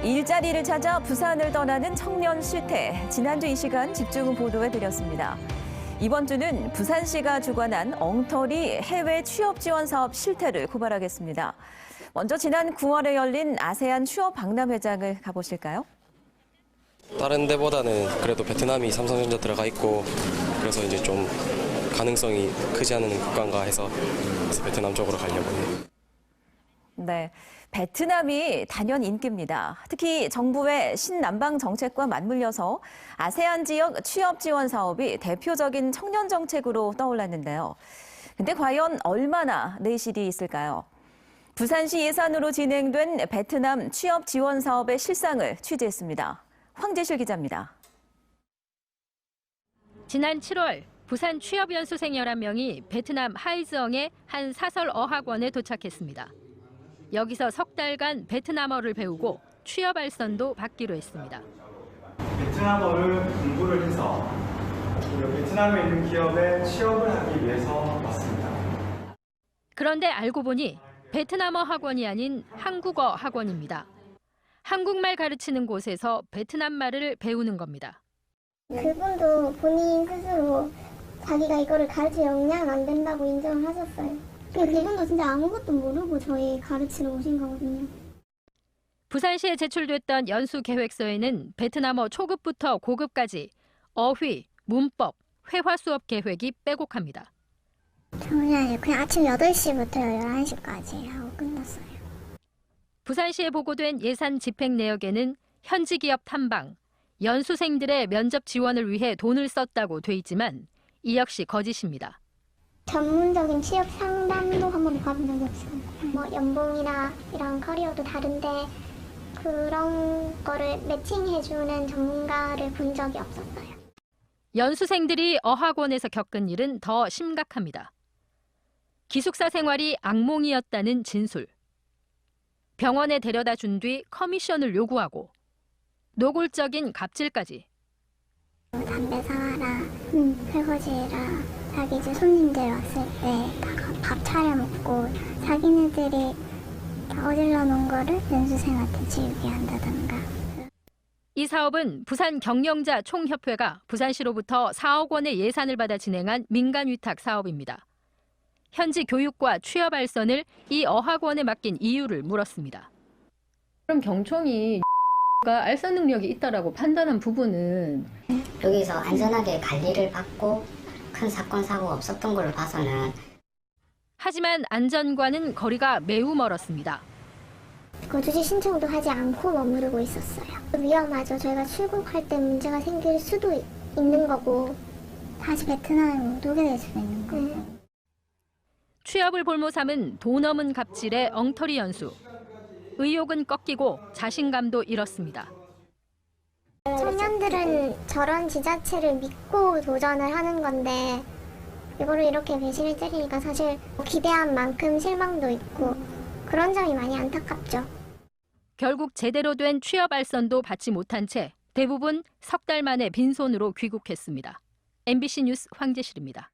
일자리를 찾아 부산을 떠나는 청년 실태. 지난주 이 시간 집중 보도해드렸습니다. 이번 주는 부산시가 주관한 엉터리 해외 취업 지원 사업 실태를 고발하겠습니다. 먼저 지난 9월에 열린 아세안 취업 박람회장을 가보실까요? 다른 데보다는 그래도 베트남이 삼성전자 들어가 있고 그래서 이제 좀 가능성이 크지 않은 국가인가 해서 베트남 쪽으로 가려고 해요. 네, 베트남이 단연 인기입니다. 특히 정부의 신남방 정책과 맞물려서 아세안 지역 취업 지원 사업이 대표적인 청년 정책으로 떠올랐는데요. 근데 과연 얼마나 내실이 있을까요? 부산시 예산으로 진행된 베트남 취업 지원 사업의 실상을 취재했습니다. 황재실 기자입니다. 지난 7월 부산 취업연수생 11명이 베트남 하이즈엉의 한 사설 어학원에 도착했습니다. 여기서 석 달간 베트남어를 배우고 취업 알선도 받기로 했습니다. 베트남어를 공부를 해서 베트남에 있는 기업에 취업을 하기 위해서 왔습니다. 그런데 알고 보니 베트남어 학원이 아닌 한국어 학원입니다. 한국말 가르치는 곳에서 베트남 말을 배우는 겁니다. 그분도 본인 스스로 자기가 이거를 가르칠 역량 안 된다고 인정을 하셨어요. 그분도 진짜 아무것도 모르고 저희 가르치러 오신 거거든요. 부산시에 제출됐던 연수 계획서에는 베트남어 초급부터 고급까지 어휘, 문법, 회화 수업 계획이 빼곡합니다. 그냥 아침 8시부터 11시까지 하고 끝났어요. 부산시에 보고된 예산 집행 내역에는 현지 기업 탐방, 연수생들의 면접 지원을 위해 돈을 썼다고 돼 있지만 이 역시 거짓입니다. 전문적인 취업 상담도 한 번도 받은 적이 없어요. 뭐 연봉이나 이런 커리어도 다른데 그런 거를 매칭해주는 전문가를 본 적이 없었어요. 연수생들이 어학원에서 겪은 일은 더 심각합니다. 기숙사 생활이 악몽이었다는 진술. 병원에 데려다 준 뒤 커미션을 요구하고 노골적인 갑질까지. 담배 사와라, 설거지해라, 자기 이제 손님들 왔을 때 밥 차려 먹고 자기네들이 다 어질러 놓은 거를 연수생한테 지우게 한다던가. 이 사업은 부산 경영자 총협회가 부산시로부터 4억 원의 예산을 받아 진행한 민간 위탁 사업입니다. 현지 교육과 취업 알선을 이 어학원에 맡긴 이유를 물었습니다. 그럼 경총이 가 알선 능력이 있다라고 판단한 부분은 여기서 안전하게 관리를 받고 큰 사건 사고가 없었던 걸로 봐서는. 하지만 안전과는 거리가 매우 멀었습니다. 거주지 신청도 하지 않고 머무르고 있었어요. 위험하죠. 저희가 출국할 때 문제가 생길 수도 있는 거고 다시 베트남에 못 오게 될 수도 있는 거고. 취업을 볼모 삼은 돈 없는 갑질의 엉터리 연수. 의욕은 꺾이고 자신감도 잃었습니다. 청년들은 저런 지자체를 믿고 도전을 하는 건데 이거를 이렇게 배신을 때리니까 사실 기대한 만큼 실망도 있고 그런 점이 많이 안타깝죠. 결국 제대로 된 취업 알선도 받지 못한 채 대부분 석 달 만에 빈손으로 귀국했습니다. MBC 뉴스 황재실입니다.